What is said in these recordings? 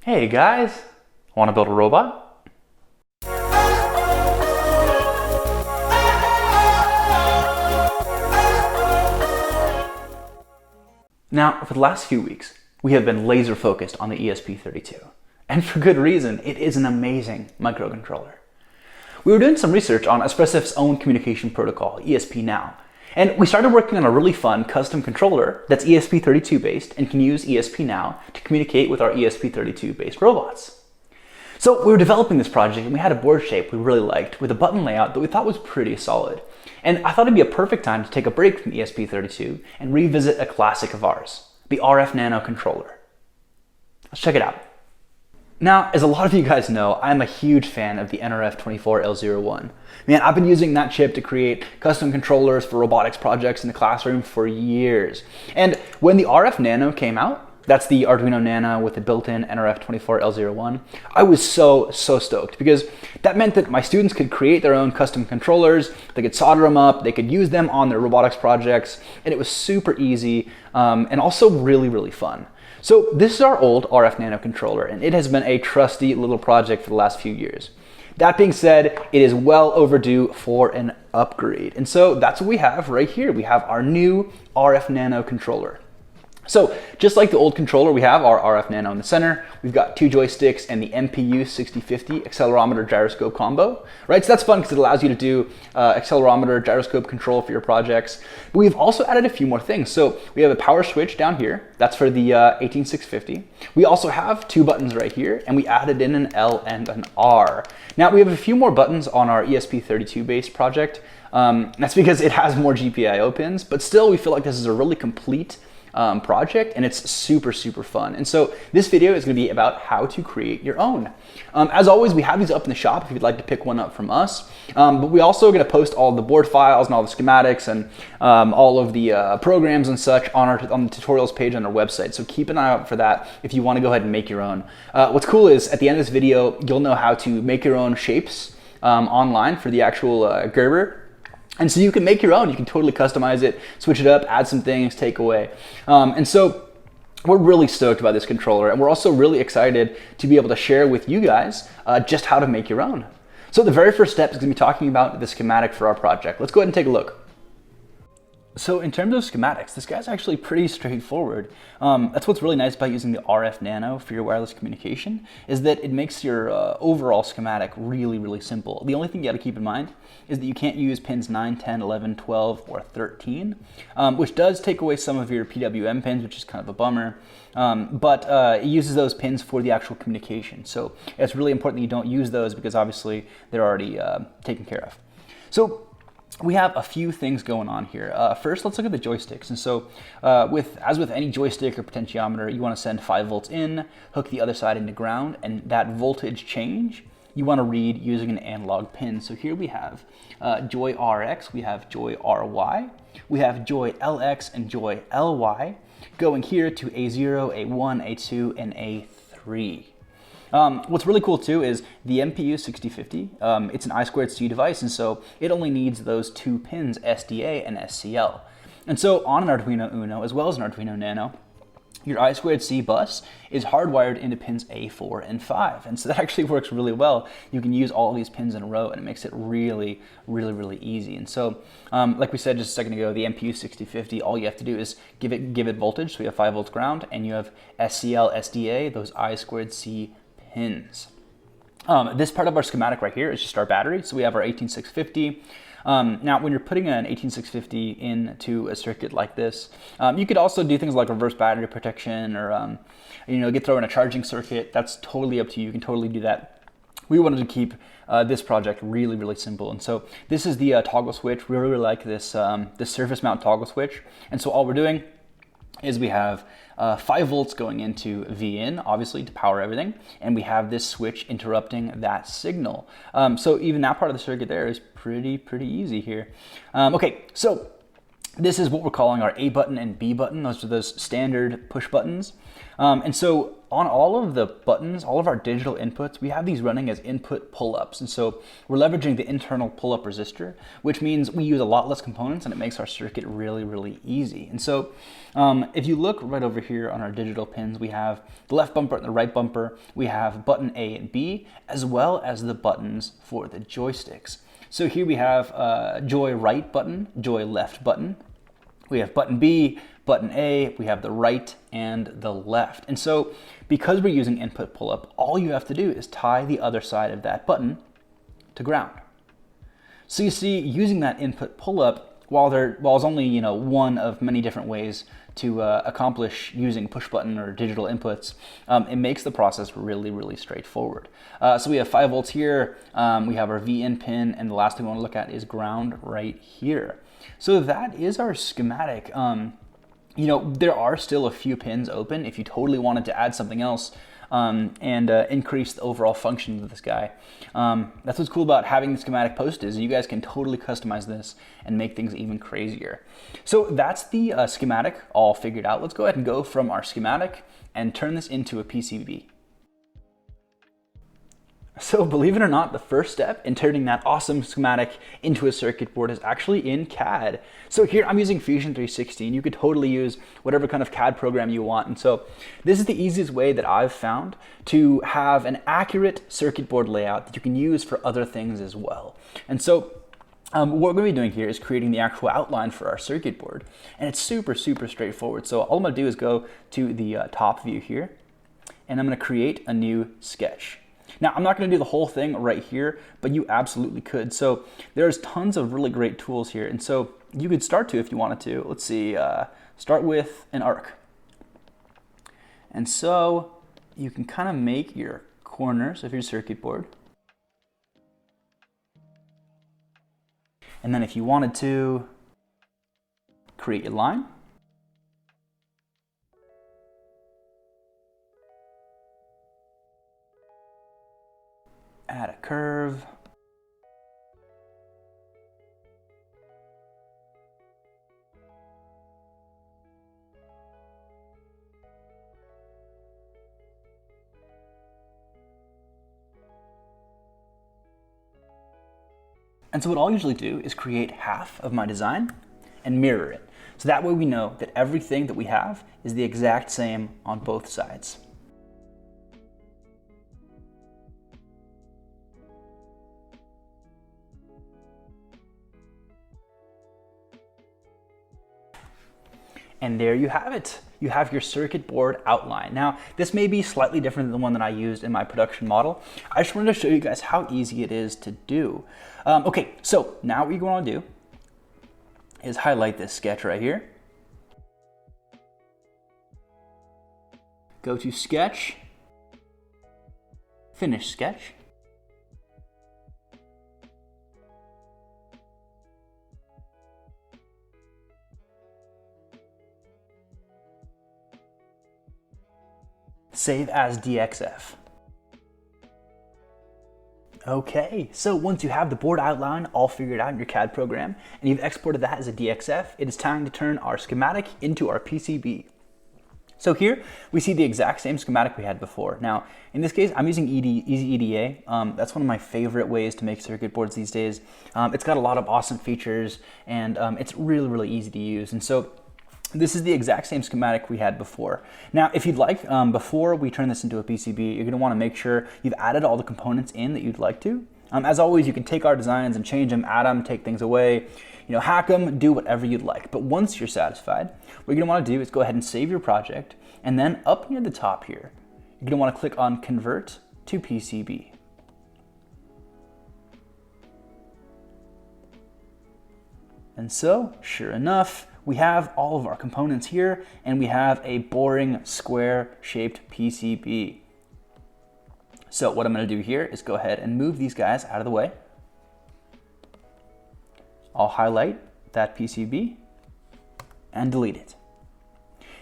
Hey guys, want to build a robot? Now, for the last few weeks, we have been laser focused on the ESP32. And for good reason, it is an amazing microcontroller. We were doing some research on Espressif's own communication protocol, ESP-NOW, and we started working on a really fun custom controller that's ESP32 based and can use ESP-NOW to communicate with our ESP32 based robots. So we were developing this project and we had a board shape we really liked with a button layout that we thought was pretty solid. And I thought it'd be a perfect time to take a break from ESP32 and revisit a classic of ours, the RF Nano Controller. Let's check it out. Now, as a lot of you guys know, I'm a huge fan of the NRF24L01. Man, I've been using that chip to create custom controllers for robotics projects in the classroom for years. And when the RF Nano came out, that's the Arduino Nano with the built-in NRF24L01, I was so stoked because that meant that my students could create their own custom controllers, they could solder them up, they could use them on their robotics projects, and it was super easy and also really fun. So this is our old RF Nano controller, and it has been a trusty little project for the last few years. That being said, it is well overdue for an upgrade. And so that's what we have right here. We have our new RF Nano controller. So just like the old controller, we have our RF Nano in the center. We've got two joysticks and the MPU 6050 accelerometer gyroscope combo, right? So that's fun because it allows you to do accelerometer gyroscope control for your projects. But we've also added a few more things. So we have a power switch down here. That's for the 18650. We also have two buttons right here, and we added in an L and an R. Now we have a few more buttons on our ESP32 based project. That's because it has more GPIO pins, but still we feel like this is a really complete project, and it's super fun. And so this video is going to be about how to create your own. As always, we have these up in the shop if you'd like to pick one up from us, but we also are going to post all the board files and all the schematics and all of the programs and such on the tutorials page on our website. So keep an eye out for that if you want to go ahead and make your own. What's cool is at the end of this video, you'll know how to make your own shapes online for the actual Gerber. And so you can make your own, you can totally customize it, switch it up, add some things, take away. And so we're really stoked about this controller, and we're also really excited to be able to share with you guys just how to make your own. So the very first step is going to be talking about the schematic for our project. Let's go ahead and take a look. So in terms of schematics, this guy's actually pretty straightforward. That's what's really nice about using the RF Nano for your wireless communication, is that it makes your overall schematic really simple. The only thing you got to keep in mind is that you can't use pins 9, 10, 11, 12, or 13, which does take away some of your PWM pins, which is kind of a bummer. But it uses those pins for the actual communication. So it's really important that you don't use those because obviously they're already taken care of. So we have a few things going on here. First, let's look at the joysticks. And so as with any joystick or potentiometer, you want to send 5 volts in, hook the other side into ground, and that voltage change you want to read using an analog pin. So here we have joy RX, we have joy RY, we have joy LX and joy LY going here to A0, A1, A2, and A3. What's really cool too is the MPU 6050, it's an I2C device, and so it only needs those two pins, SDA and SCL. And so on an Arduino Uno, as well as an Arduino Nano, your I2C bus is hardwired into pins A4 and 5. And so that actually works really well. You can use all of these pins in a row, and it makes it really easy. And so, like we said just a second ago, the MPU 6050, all you have to do is give it voltage. So we have 5 volts ground, and you have SCL, SDA, those I2C pins. This part of our schematic right here is just our battery. So we have our 18650. Now, when you're putting an 18650 into a circuit like this, you could also do things like reverse battery protection or, throw in a charging circuit. That's totally up to you. You can totally do that. We wanted to keep this project really simple. And so this is the toggle switch. We really like this, this surface mount toggle switch. And so all we're doing is we have 5 volts going into VIN, obviously, to power everything, and we have this switch interrupting that signal. So even that part of the circuit there is pretty easy here. Okay, so this is what we're calling our A button and B button. Those are those standard push buttons. And so on all of the buttons, all of our digital inputs, we have these running as input pull-ups. And so we're leveraging the internal pull-up resistor, which means we use a lot less components and it makes our circuit really, really easy. And so if you look right over here on our digital pins, we have the left bumper and the right bumper. We have button A and B, as well as the buttons for the joysticks. So here we have joy right button, joy left button. We have button B, button A, we have the right and the left. And so because we're using input pull-up, all you have to do is tie the other side of that button to ground. So you see, using that input pull-up, while it's only one of many different ways to accomplish using push button or digital inputs, it makes the process really, really straightforward. So we have 5 volts here, we have our V-in pin, and the last thing we want to look at is ground right here. So that is our schematic. There are still a few pins open if you totally wanted to add something else and increase the overall function of this guy. That's what's cool about having the schematic posted, is you guys can totally customize this and make things even crazier. So that's the schematic all figured out. Let's go ahead and go from our schematic and turn this into a PCB. So believe it or not, the first step in turning that awesome schematic into a circuit board is actually in CAD. So here I'm using Fusion 360, and you could totally use whatever kind of CAD program you want. And so this is the easiest way that I've found to have an accurate circuit board layout that you can use for other things as well. And so what we're going to be doing here is creating the actual outline for our circuit board. And it's super, super straightforward. So all I'm going to do is go to the top view here, and I'm going to create a new sketch. Now, I'm not going to do the whole thing right here, but you absolutely could. So there's tons of really great tools here. And so you could start to, if you wanted to, let's see, start with an arc. And so you can kind of make your corners of your circuit board. And then if you wanted to create your line, add a curve, and so what I'll usually do is create half of my design and mirror it. So that way we know that everything that we have is the exact same on both sides. And there you have it. You have your circuit board outline. Now, this may be slightly different than the one that I used in my production model. I just wanted to show you guys how easy it is to do. Okay, so now what you're going to do is highlight this sketch right here. Go to Sketch, Finish Sketch. Save as DXF. Okay, so once you have the board outline all figured out in your CAD program and you've exported that as a DXF, it is time to turn our schematic into our PCB. So here we see the exact same schematic we had before. Now, in this case, I'm using EasyEDA. That's one of my favorite ways to make circuit boards these days. It's got a lot of awesome features, and it's really, really easy to use. And so this is the exact same schematic we had before. Now, if you'd like, before we turn this into a PCB, you're gonna wanna make sure you've added all the components in that you'd like to. As always, you can take our designs and change them, add them, take things away, hack them, do whatever you'd like. But once you're satisfied, what you're gonna wanna do is go ahead and save your project, and then up near the top here, you're gonna wanna click on Convert to PCB. And so, sure enough, we have all of our components here, and we have a boring square-shaped PCB. So what I'm going to do here is go ahead and move these guys out of the way. I'll highlight that PCB and delete it.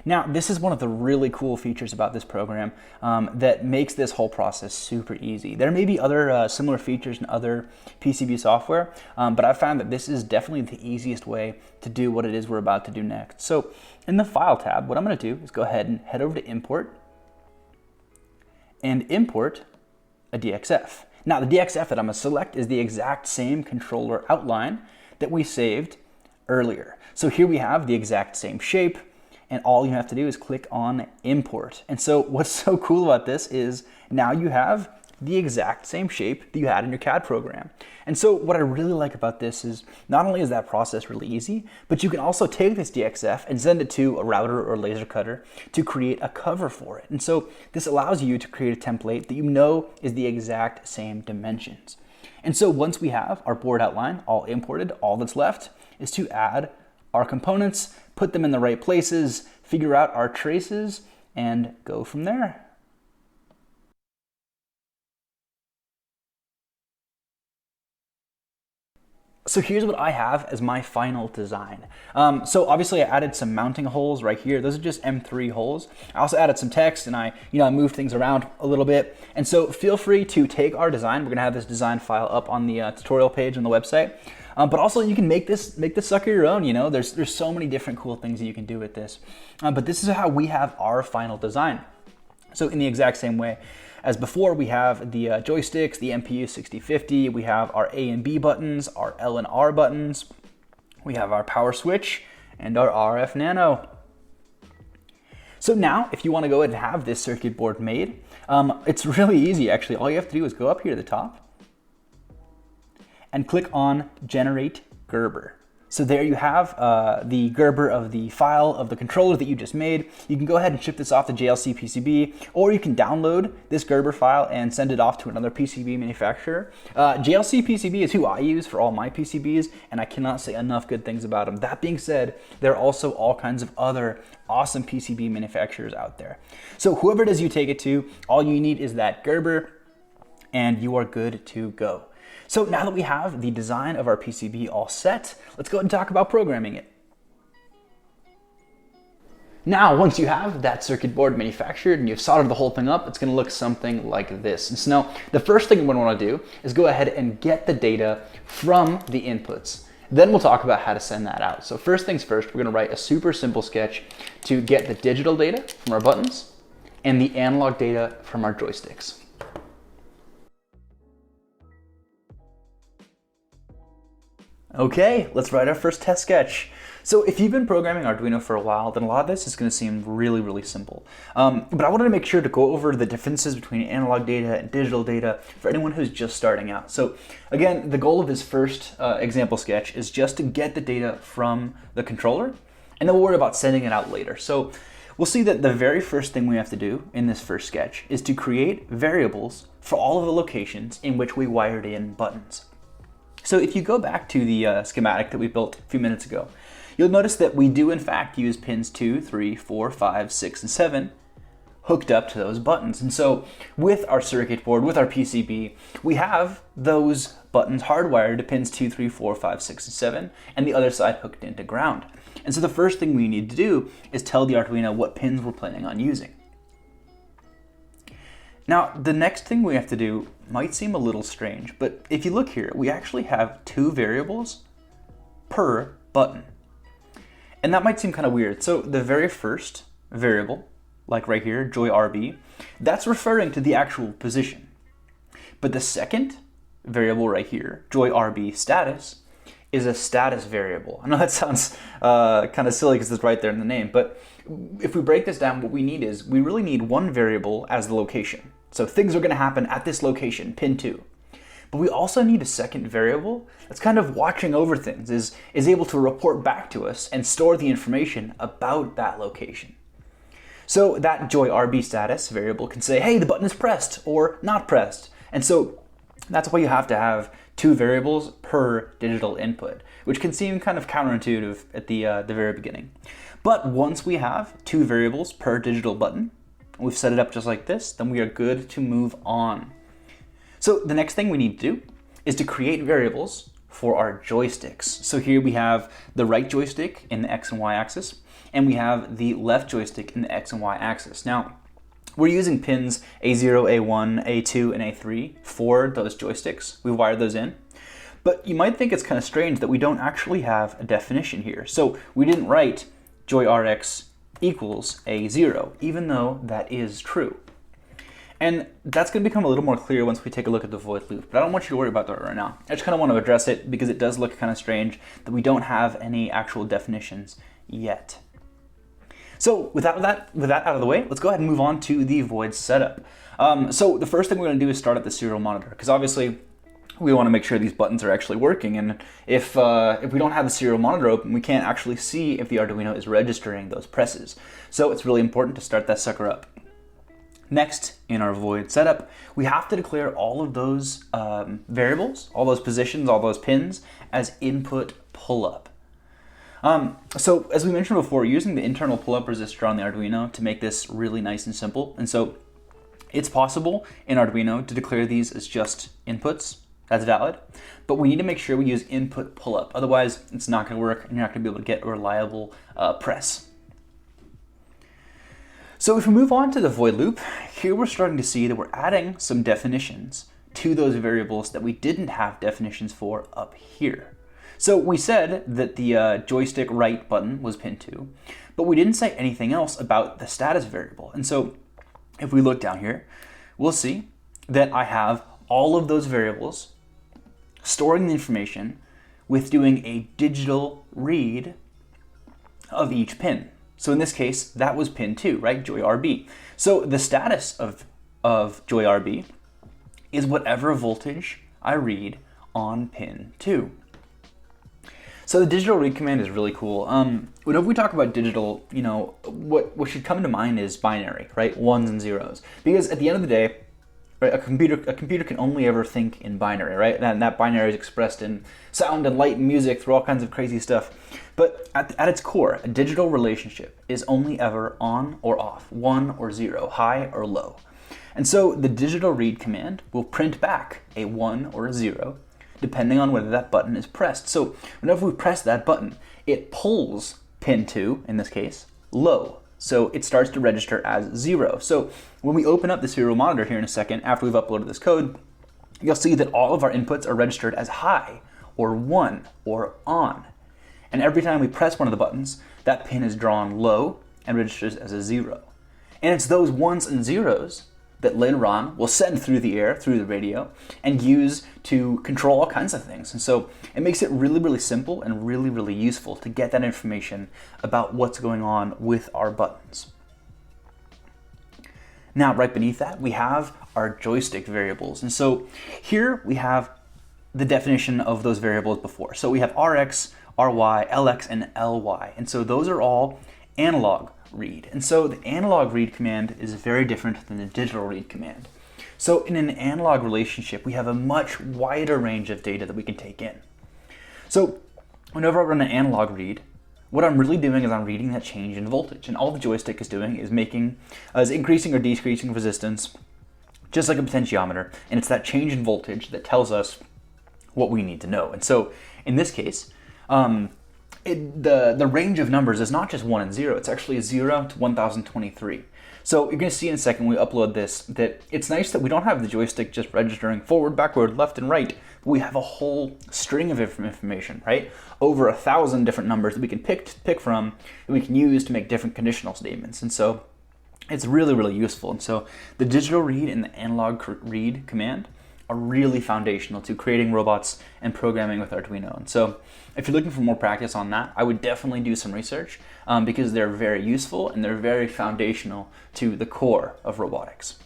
Now, this is one of the really cool features about this program that makes this whole process super easy. There may be other similar features in other PCB software, but I've found that this is definitely the easiest way to do what it is we're about to do next. So in the File tab, what I'm going to do is go ahead and head over to Import, and import a DXF. Now the DXF that I'm going to select is the exact same controller outline that we saved earlier. So here we have the exact same shape, and all you have to do is click on import. And so what's so cool about this is now you have the exact same shape that you had in your CAD program. And so what I really like about this is not only is that process really easy, but you can also take this DXF and send it to a router or laser cutter to create a cover for it. And so this allows you to create a template that you know is the exact same dimensions. And so once we have our board outline all imported, all that's left is to add our components, put them in the right places, figure out our traces, and go from there. So here's what I have as my final design. So obviously I added some mounting holes right here. Those are just M3 holes. I also added some text, and I moved things around a little bit. And so feel free to take our design. We're gonna have this design file up on the tutorial page on the website. But also you can make this sucker your own. There's so many different cool things that you can do with this. But this is how we have our final design. So in the exact same way as before, we have the joysticks, the MPU 6050, we have our A and B buttons, our L and R buttons, we have our power switch, and our RF Nano. So now, if you want to go ahead and have this circuit board made, it's really easy actually. All you have to do is go up here to the top and click on Generate Gerber. So there you have the Gerber of the file of the controller that you just made. You can go ahead and ship this off to JLC PCB, or you can download this Gerber file and send it off to another PCB manufacturer. JLC PCB is who I use for all my PCBs, and I cannot say enough good things about them. That being said, there are also all kinds of other awesome PCB manufacturers out there. So whoever it is you take it to, all you need is that Gerber, and you are good to go. So now that we have the design of our PCB all set, let's go ahead and talk about programming it. Now, once you have that circuit board manufactured and you've soldered the whole thing up, it's going to look something like this. And so now, the first thing we're going to want to do is go ahead and get the data from the inputs. Then we'll talk about how to send that out. So first things first, we're going to write a super simple sketch to get the digital data from our buttons and the analog data from our joysticks. Okay, let's write our first test sketch. So if you've been programming Arduino for a while, then a lot of this is going to seem really, really simple. But I wanted to make sure to go over the differences between analog data and digital data for anyone who's just starting out. So again, the goal of this first example sketch is just to get the data from the controller, and then we'll worry about sending it out later. So we'll see that the very first thing we have to do in this first sketch is to create variables for all of the locations in which we wired in buttons. So if you go back to the schematic that we built a few minutes ago, you'll notice that we do in fact use pins 2, 3, 4, 5, 6, and 7 hooked up to those buttons. And so with our circuit board, with our PCB, we have those buttons hardwired to pins 2, 3, 4, 5, 6, and 7, and the other side hooked into ground. And so the first thing we need to do is tell the Arduino what pins we're planning on using. Now, the next thing we have to do might seem a little strange, but if you look here, we actually have 2 variables per button. And that might seem kind of weird. So the very first variable, like right here, joyRB, that's referring to the actual position. But the second variable right here, joyRB status, is a status variable. I know that sounds kind of silly because it's right there in the name, but if we break this down, what we need is we really need one variable as the location. So things are going to happen at this location, pin 2. But we also need a second variable that's kind of watching over things, is able to report back to us and store the information about that location. So that joyRB status variable can say, hey, the button is pressed or not pressed. And so that's why you have to have 2 variables per digital input, which can seem kind of counterintuitive at the very beginning. But once we have 2 variables per digital button, we've set it up just like this, then we are good to move on. So the next thing we need to do is to create variables for our joysticks. So here we have the right joystick in the X and Y axis, and we have the left joystick in the X and Y axis. Now, we're using pins A0, A1, A2, and A3 for those joysticks. We wired those in. But you might think it's kind of strange that we don't actually have a definition here. So we didn't write joyRx equals A0, even though that is true. And that's going to become a little more clear once we take a look at the void loop, but I don't want you to worry about that right now. I just kind of want to address it because it does look kind of strange that we don't have any actual definitions yet. So with that out of the way, let's go ahead and move on to the void setup. So the first thing we're going to do is start at the serial monitor, because obviously we want to make sure these buttons are actually working, and if we don't have the serial monitor open, we can't actually see if the Arduino is registering those presses. So it's really important to start that sucker up. Next, in our void setup, we have to declare all of those variables, all those positions, all those pins as input pull-up. So as we mentioned before, we're using the internal pull-up resistor on the Arduino to make this really nice and simple. And so it's possible in Arduino to declare these as just inputs. That's valid. But we need to make sure we use input pull-up. Otherwise, it's not going to work and you're not going to be able to get a reliable press. So if we move on to the void loop, here we're starting to see that we're adding some definitions to those variables that we didn't have definitions for up here. So we said that the joystick right button was pin 2, but we didn't say anything else about the status variable. And so if we look down here, we'll see that I have all of those variables storing the information with doing a digital read of each pin. So in this case, that was pin 2, right? Joy RB. So the status of Joy RB is whatever voltage I read on pin 2. So the digital read command is really cool. Whenever we talk about digital, what should come to mind is binary, right? Ones and zeros. Because at the end of the day, right, a computer can only ever think in binary, right? And that binary is expressed in sound and light and music through all kinds of crazy stuff. But at its core, a digital relationship is only ever on or off, 1 or 0, high or low. And so the digital read command will print back a 1 or a 0, depending on whether that button is pressed. So whenever we press that button, it pulls pin 2, in this case, low. So it starts to register as 0. So when we open up the serial monitor here in a second, after we've uploaded this code, you'll see that all of our inputs are registered as high, or 1, or on. And every time we press one of the buttons, that pin is drawn low and registers as a 0. And it's those 1s and 0s that later on we'll send through the air, through the radio, and use to control all kinds of things. And so it makes it really, really simple and really, really useful to get that information about what's going on with our buttons. Now, right beneath that, we have our joystick variables. And so here we have the definition of those variables before. So we have RX, RY, LX, and LY. And so those are all analog read. And so the analog read command is very different than the digital read command. So in an analog relationship, we have a much wider range of data that we can take in. So whenever I run an analog read, what I'm really doing is I'm reading that change in voltage. And all the joystick is doing is increasing or decreasing resistance, just like a potentiometer. And it's that change in voltage that tells us what we need to know. And so in this case, the range of numbers is not just 1 and 0, it's actually 0 to 1023. So you're going to see in a second when we upload this that it's nice that we don't have the joystick just registering forward, backward, left, and right. But we have a whole string of information, right? Over 1,000 different numbers that we can pick from that we can use to make different conditional statements. And so it's really, really useful. And so the digital read and the analog read command are really foundational to creating robots and programming with Arduino. And so if you're looking for more practice on that, I would definitely do some research because they're very useful and they're very foundational to the core of robotics.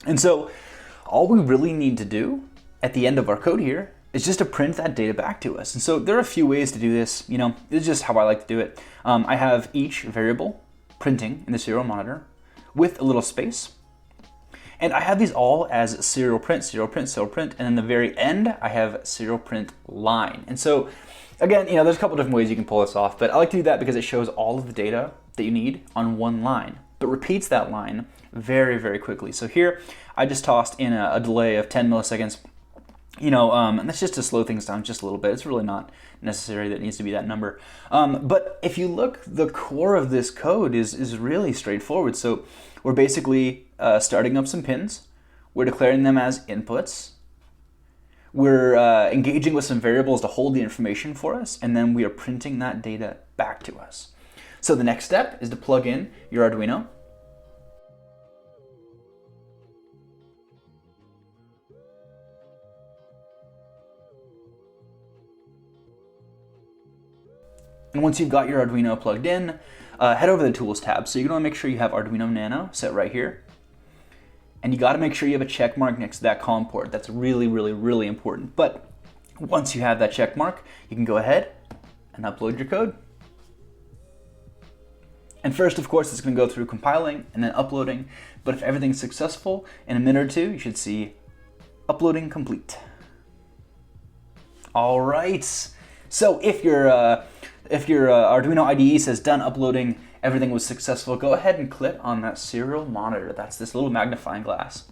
And so all we really need to do at the end of our code here is just to print that data back to us. And so there are a few ways to do this. This is just how I like to do it. I have each variable printing in the serial monitor with a little space. And I have these all as serial print, serial print, serial print, and in the very end, I have serial print line. And so, again, there's a couple different ways you can pull this off, but I like to do that because it shows all of the data that you need on one line, but repeats that line very, very quickly. So here, I just tossed in a delay of 10 milliseconds, and that's just to slow things down just a little bit. It's really not necessary that it needs to be that number. But if you look, the core of this code is really straightforward. So we're basically starting up some pins. We're declaring them as inputs. We're engaging with some variables to hold the information for us, and then we are printing that data back to us. So the next step is to plug in your Arduino. And once you've got your Arduino plugged in, head over to the Tools tab. So you're going to make sure you have Arduino Nano set right here. And you got to make sure you have a check mark next to that COM port. That's really, really, really important. But once you have that check mark, you can go ahead and upload your code. And first, of course, it's going to go through compiling and then uploading. But if everything's successful, in a minute or two, you should see uploading complete. All right. So if your Arduino IDE says done uploading, everything was successful, go ahead and click on that serial monitor. That's this little magnifying glass.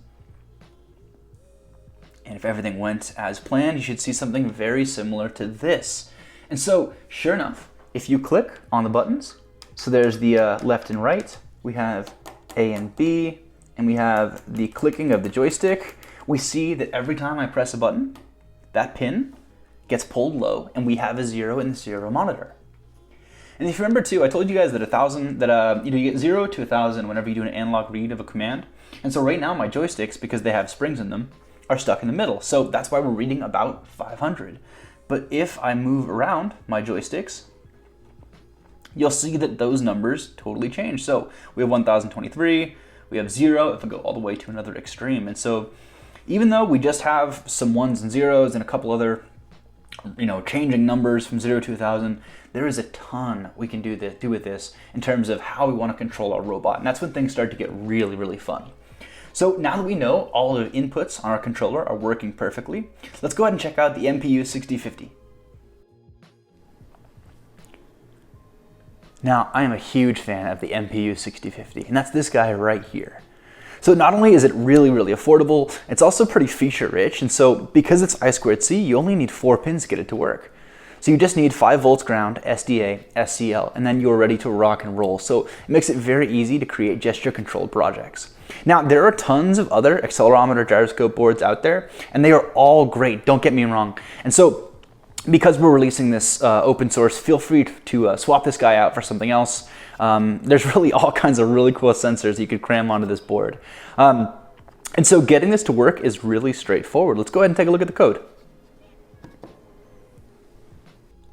And if everything went as planned, you should see something very similar to this. And so, sure enough, if you click on the buttons, so there's the left and right, we have A and B, and we have the clicking of the joystick. We see that every time I press a button, that pin gets pulled low, and we have a 0 in the serial monitor. And if you remember too, I told you guys that you get 0 to 1,000 whenever you do an analog read of a command. And so right now my joysticks, because they have springs in them, are stuck in the middle. So that's why we're reading about 500. But if I move around my joysticks, you'll see that those numbers totally change. So we have 1,023, we have 0 if I go all the way to another extreme. And so even though we just have some ones and zeros and a couple other changing numbers from 0 to 1,000, there is a ton we can do with this in terms of how we want to control our robot. And that's when things start to get really, really fun. So now that we know all the inputs on our controller are working perfectly, let's go ahead and check out the MPU6050. Now, I am a huge fan of the MPU6050, and that's this guy right here. So not only is it really, really affordable, it's also pretty feature rich. And so because it's I2C, you only need 4 pins to get it to work. So you just need 5 volts ground, SDA, SCL, and then you're ready to rock and roll. So it makes it very easy to create gesture controlled projects. Now, there are tons of other accelerometer gyroscope boards out there, and they are all great, don't get me wrong. And so because we're releasing this open source, feel free to swap this guy out for something else. There's really all kinds of really cool sensors you could cram onto this board. And so getting this to work is really straightforward. Let's go ahead and take a look at the code.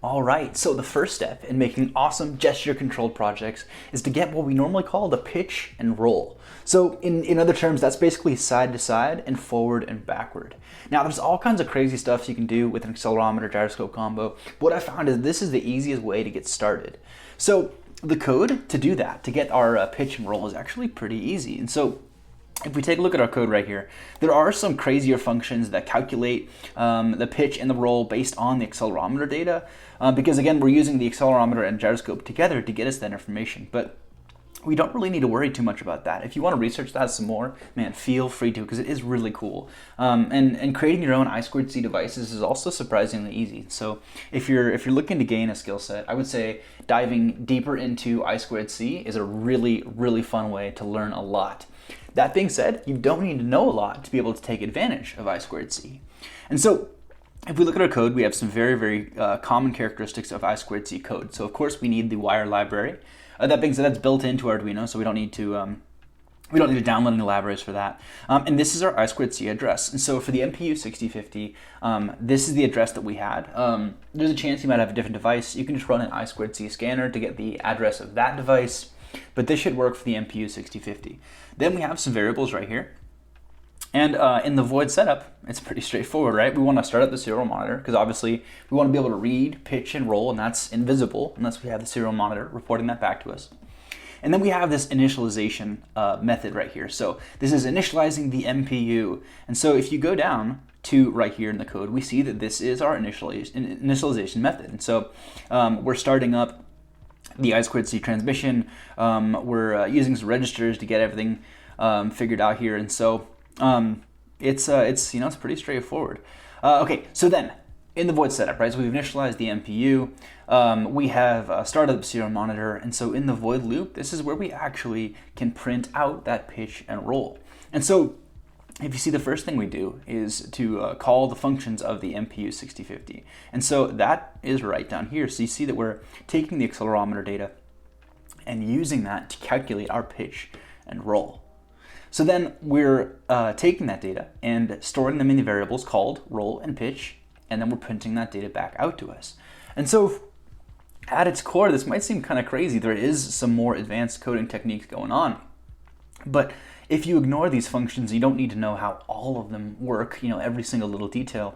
All right, so the first step in making awesome gesture-controlled projects is to get what we normally call the pitch and roll. So in other terms, that's basically side to side and forward and backward. Now, there's all kinds of crazy stuff you can do with an accelerometer gyroscope combo. What I found is this is the easiest way to get started. So the code to do that, to get our pitch and roll, is actually pretty easy. And so if we take a look at our code right here, there are some crazier functions that calculate the pitch and the roll based on the accelerometer data, because again, we're using the accelerometer and gyroscope together to get us that information. But we don't really need to worry too much about that. If you want to research that some more, man, feel free to, because it is really cool. And creating your own I2C devices is also surprisingly easy. So if you're looking to gain a skill set, I would say diving deeper into I2C is a really, really fun way to learn a lot. That being said, you don't need to know a lot to be able to take advantage of I2C. And so if we look at our code, we have some very, very common characteristics of I2C code. So of course we need the wire library. That being said, that's built into Arduino, so we don't need to download any libraries for that. And this is our I2C address. And so for the MPU6050, this is the address that we had. There's a chance you might have a different device. You can just run an I2C scanner to get the address of that device, but this should work for the MPU6050. Then we have some variables right here. And in the void setup, it's pretty straightforward, right? We want to start up the serial monitor because obviously we want to be able to read, pitch, and roll, and that's invisible unless we have the serial monitor reporting that back to us. And then we have this initialization method right here. So this is initializing the MPU. And so if you go down to right here in the code, we see that this is our initialization method. And so we're starting up the I2C transmission. We're using some registers to get everything figured out here. And so it's pretty straightforward. Okay, so then in the void setup, right? So we've initialized the MPU. We have started the serial monitor, and so in the void loop, this is where we actually can print out that pitch and roll. And so if you see, the first thing we do is to call the functions of the MPU6050. And so that is right down here. So you see that we're taking the accelerometer data and using that to calculate our pitch and roll. So then we're taking that data and storing them in the variables called roll and pitch, and then we're printing that data back out to us. And so At its core, this might seem kind of crazy. There is some more advanced coding techniques going on. But if you ignore these functions, you don't need to know how all of them work, every single little detail.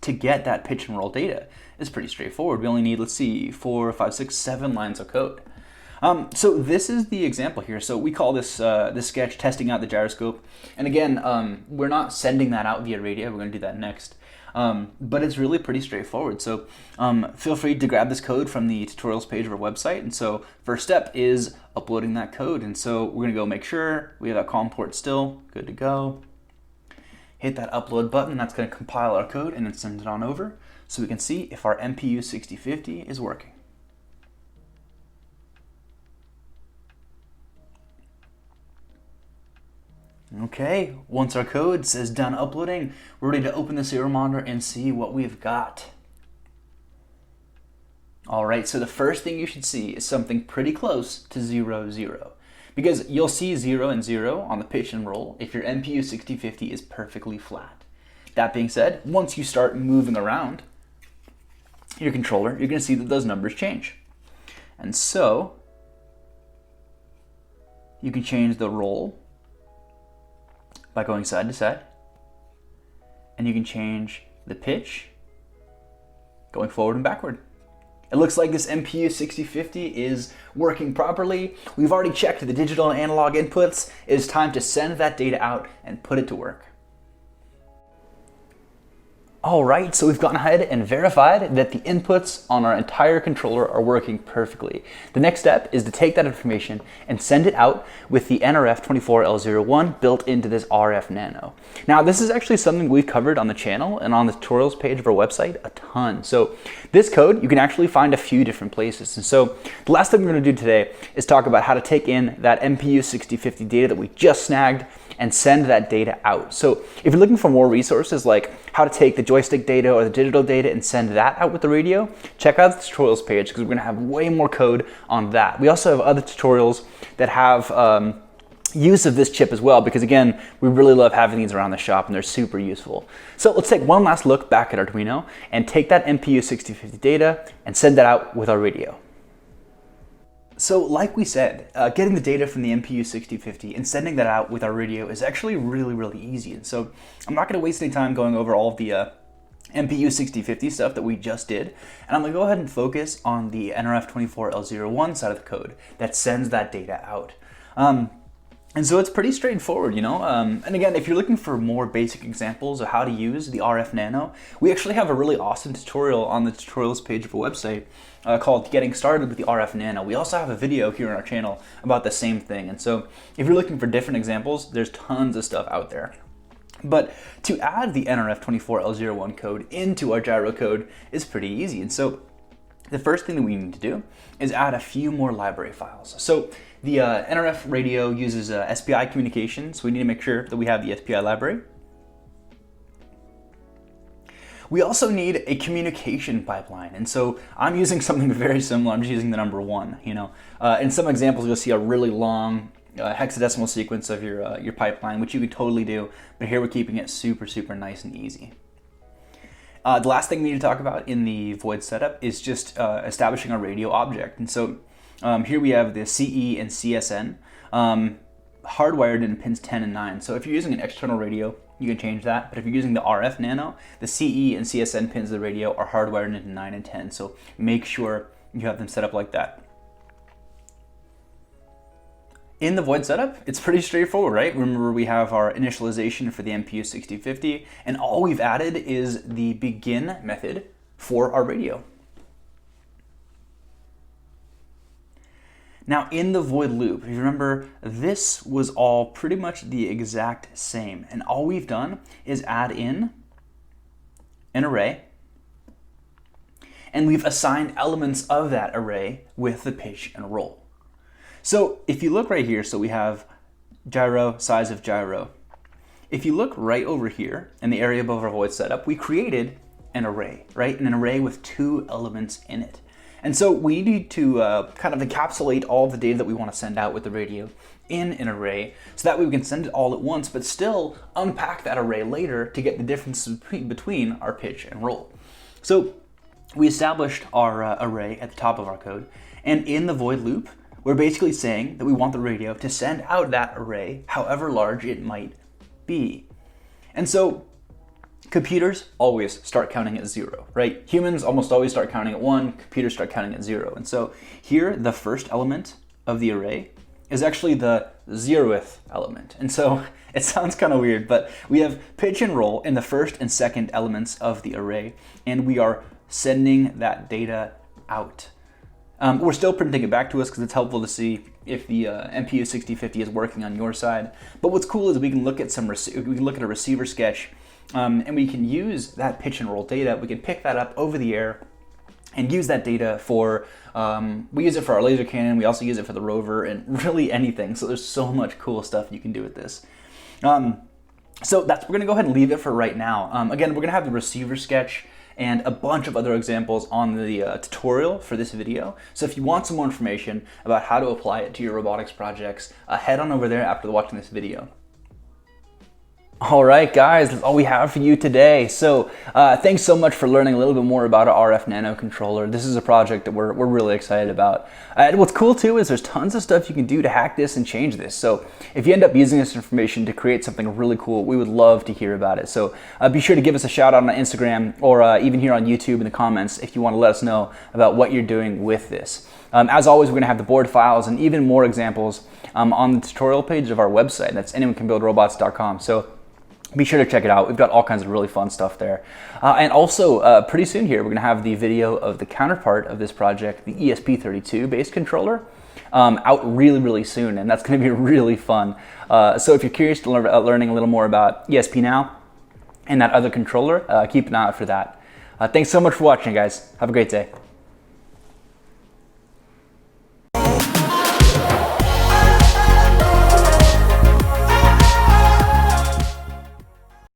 To get that pitch and roll data is pretty straightforward. We only need, let's see, 4, 5, 6, 7 lines of code. So this is the example here. So we call this this sketch testing out the gyroscope. And again, we're not sending that out via radio. We're going to do that next. But it's really pretty straightforward. So feel free to grab this code from the tutorials page of our website. And so first step is uploading that code. And so we're going to go make sure we have that COM port still. Good to go. Hit that upload button. That's going to compile our code and then send it on over so we can see if our MPU 6050 is working. Okay, once our code says done uploading, we're ready to open the serial monitor and see what we've got. Alright, so the first thing you should see is something pretty close to 0, 0. Because you'll see 0 and 0 on the pitch and roll if your MPU 6050 is perfectly flat. That being said, once you start moving around your controller, you're going to see that those numbers change. And so, you can change the roll by going side to side. And you can change the pitch going forward and backward. It looks like this MPU 6050 is working properly. We've already checked the digital and analog inputs. It is time to send that data out and put it to work. Alright, so we've gone ahead and verified that the inputs on our entire controller are working perfectly. The next step is to take that information and send it out with the NRF24L01 built into this RF Nano. Now, this is actually something we've covered on the channel and on the tutorials page of our website a ton. So this code, you can actually find a few different places. And so the last thing we're going to do today is talk about how to take in that MPU 6050 data that we just snagged and send that data out. So if you're looking for more resources like how to take the joystick data or the digital data and send that out with the radio, check out the tutorials page because we're going to have way more code on that. We also have other tutorials that have use of this chip as well because again, we really love having these around the shop and they're super useful. So let's take one last look back at Arduino and take that MPU 6050 data and send that out with our radio. So like we said, getting the data from the MPU 6050 and sending that out with our radio is actually really easy. And so I'm not going to waste any time going over all of the MPU 6050 stuff that we just did. And I'm going to go ahead and focus on the NRF24L01 side of the code that sends that data out. And so it's pretty straightforward, and again, if you're looking for more basic examples of how to use the RF Nano, we actually have a really awesome tutorial on the tutorials page of our website called Getting Started with the RF Nano. We also have a video here on our channel about the same thing. And so if you're looking for different examples, there's tons of stuff out there. But to add the NRF24L01 code into our gyro code is pretty easy. And so the first thing that we need to do is add a few more library files. So the NRF radio uses SPI communication, so we need to make sure that we have the SPI library. We also need a communication pipeline, and so I'm using something very similar. I'm just using the number 1. In some examples, you'll see a really long hexadecimal sequence of your pipeline, which you could totally do, but here we're keeping it super nice and easy. The last thing we need to talk about in the void setup is just establishing our radio object. And so here we have the CE and CSN hardwired in pins 10 and 9. So if you're using an external radio, you can change that. But if you're using the RF Nano, the CE and CSN pins of the radio are hardwired into 9 and 10. So make sure you have them set up like that. In the void setup, it's pretty straightforward, right? Remember, we have our initialization for the MPU 6050, and all we've added is the begin method for our radio. Now, in the void loop, if you remember, this was all pretty much the exact same, and all we've done is add in an array, and we've assigned elements of that array with the pitch and roll. So if you look right here, so we have gyro, size of gyro. If you look right over here in the area above our void setup, we created an array, right? An array with 2 elements in it. And so we need to kind of encapsulate all the data that we want to send out with the radio in an array so that way we can send it all at once, but still unpack that array later to get the difference between our pitch and roll. So we established our array at the top of our code, and in the void loop, we're basically saying that we want the radio to send out that array, however large it might be. And so computers always start counting at 0, right? Humans almost always start counting at 1, computers start counting at 0. And so here, the first element of the array is actually the 0th element. And so it sounds kind of weird, but we have pitch and roll in the first and second elements of the array, and we are sending that data out. We're still printing it back to us because it's helpful to see if the MPU 6050 is working on your side. But what's cool is we can look at a receiver sketch, and we can use that pitch and roll data. We can pick that up over the air and use that data for, we use it for our laser cannon, we also use it for the rover, and really anything. So there's so much cool stuff you can do with this. So we're gonna go ahead and leave it for right now. Again, we're gonna have the receiver sketch and a bunch of other examples on the tutorial for this video. So if you want some more information about how to apply it to your robotics projects, head on over there after watching this video. All right, guys, that's all we have for you today. So thanks so much for learning a little bit more about our RF Nano controller. This is a project that we're really excited about. And what's cool too is there's tons of stuff you can do to hack this and change this. So if you end up using this information to create something really cool, we would love to hear about it. So be sure to give us a shout out on Instagram or even here on YouTube in the comments if you want to let us know about what you're doing with this. As always, we're going to have the board files and even more examples on the tutorial page of our website. That's anyonecanbuildrobots.com. So be sure to check it out. We've got all kinds of really fun stuff there. And also, pretty soon here, we're going to have the video of the counterpart of this project, the ESP32 based controller, out really, really soon. And that's going to be really fun. So if you're curious to learning a little more about ESP now and that other controller, keep an eye out for that. Thanks so much for watching, guys. Have a great day.